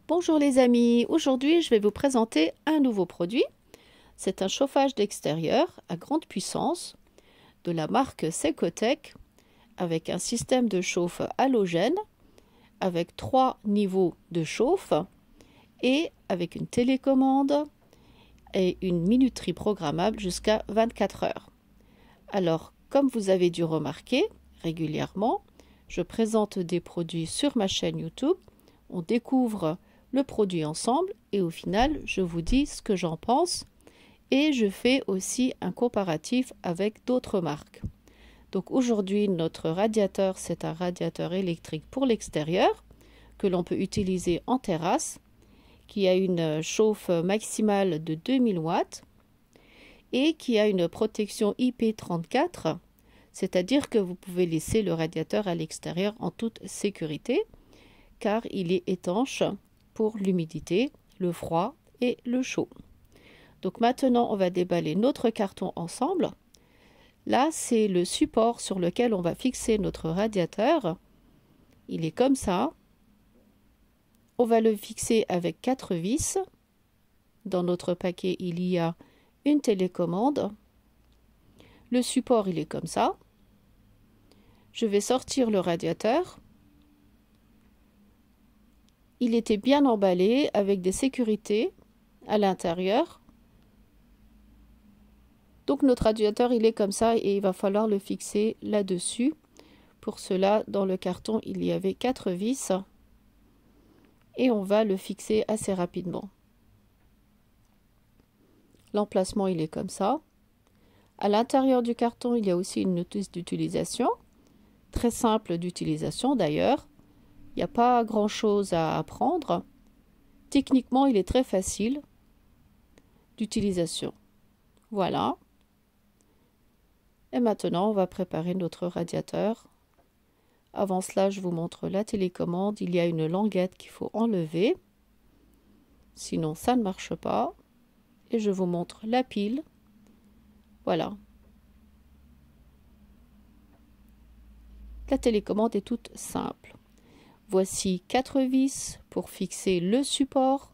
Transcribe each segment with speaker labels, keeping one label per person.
Speaker 1: Bonjour les amis, aujourd'hui je vais vous présenter un nouveau produit. C'est un chauffage d'extérieur à grande puissance de la marque Secotec avec un système de chauffe halogène avec 3 niveaux de chauffe et avec une télécommande et une minuterie programmable jusqu'à 24 heures. Alors, comme vous avez dû remarquer régulièrement, je présente des produits sur ma chaîne YouTube. On découvre le produit ensemble et au final, je vous dis ce que j'en pense et je fais aussi un comparatif avec d'autres marques. Donc aujourd'hui, notre radiateur, c'est un radiateur électrique pour l'extérieur que l'on peut utiliser en terrasse, qui a une chauffe maximale de 2000 watts et qui a une protection IP34, c'est-à-dire que vous pouvez laisser le radiateur à l'extérieur en toute sécurité car il est étanche pour l'humidité, le froid et le chaud. Donc maintenant, on va déballer notre carton ensemble. Là, c'est le support sur lequel on va fixer notre radiateur. Il est comme ça. On va le fixer avec 4 vis. Dans notre paquet, il y a une télécommande. Le support, il est comme ça. Je vais sortir le radiateur. Il était bien emballé avec des sécurités à l'intérieur. Donc notre radiateur, il est comme ça et il va falloir le fixer là-dessus. Pour cela, dans le carton, il y avait 4 vis et on va le fixer assez rapidement. L'emplacement, il est comme ça. À l'intérieur du carton, il y a aussi une notice d'utilisation, très simple d'utilisation d'ailleurs. Il n'y a pas grand-chose à apprendre. Techniquement, il est très facile d'utilisation. Voilà. Et maintenant, on va préparer notre radiateur. Avant cela, je vous montre la télécommande. Il y a une languette qu'il faut enlever. Sinon, ça ne marche pas. Et je vous montre la pile. Voilà. La télécommande est toute simple. Voici 4 vis pour fixer le support.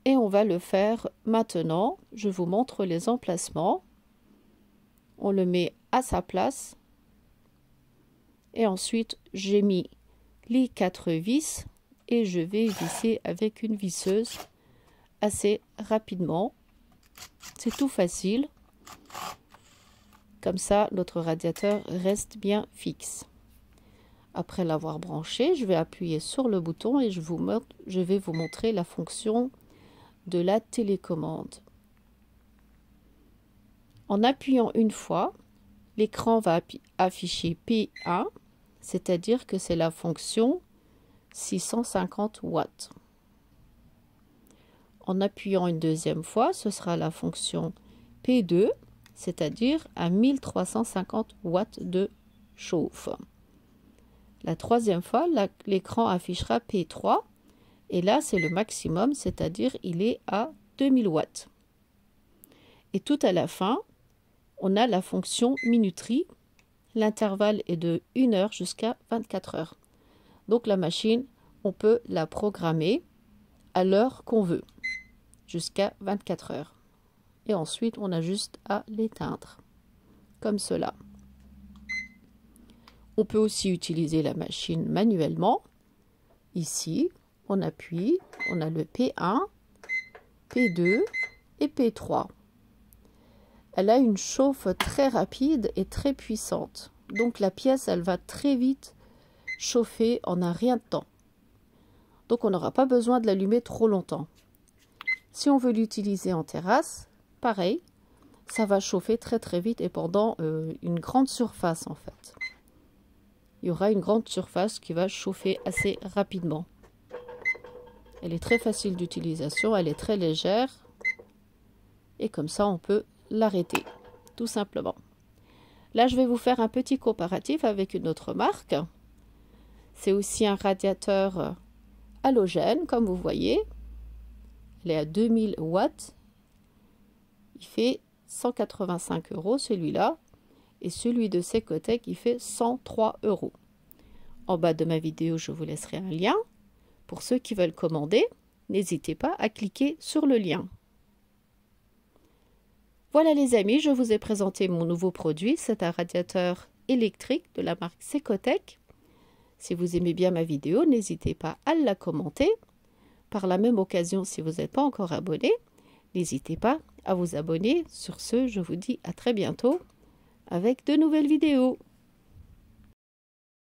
Speaker 1: Et on va le faire maintenant. Je vous montre les emplacements. On le met à sa place. Et ensuite, j'ai mis les 4 vis et je vais visser avec une visseuse assez rapidement. C'est tout facile. Comme ça, notre radiateur reste bien fixe. Après l'avoir branché, je vais appuyer sur le bouton et je vais vous montrer la fonction de la télécommande. En appuyant une fois, l'écran va afficher P1, c'est-à-dire que c'est la fonction 650 watts. En appuyant une deuxième fois, ce sera la fonction P2, c'est-à-dire à 1350 watts de chauffe. La troisième fois, l'écran affichera P3 et là c'est le maximum, c'est-à-dire il est à 2000 watts. Et tout à la fin, on a la fonction minuterie. L'intervalle est de 1 heure jusqu'à 24 heures. Donc la machine, on peut la programmer à l'heure qu'on veut, jusqu'à 24 heures. Et ensuite, on a juste à l'éteindre, comme cela. On peut aussi utiliser la machine manuellement. Ici, on appuie, on a le P1, P2 et P3. Elle a une chauffe très rapide et très puissante. Donc la pièce, elle va très vite chauffer en un rien de temps. Donc on n'aura pas besoin de l'allumer trop longtemps. Si on veut l'utiliser en terrasse, pareil, ça va chauffer très très vite et pendant une grande surface en fait. Il y aura une grande surface qui va chauffer assez rapidement. Elle est très facile d'utilisation, elle est très légère. Et comme ça, on peut l'arrêter, tout simplement. Là, je vais vous faire un petit comparatif avec une autre marque. C'est aussi un radiateur halogène, comme vous voyez. Il est à 2000 watts. Il fait 185 € celui-là. Et celui de Secotec, il fait 103 €. En bas de ma vidéo, je vous laisserai un lien Pour ceux qui veulent commander, n'hésitez pas à cliquer sur le lien. Voilà les amis, je vous ai présenté mon nouveau produit. C'est un radiateur électrique de la marque Secotec. Si vous aimez bien ma vidéo, n'hésitez pas à la commenter. Par la même occasion, si vous n'êtes pas encore abonné, n'hésitez pas à vous abonner. Sur ce, je vous dis à très bientôt avec de nouvelles vidéos.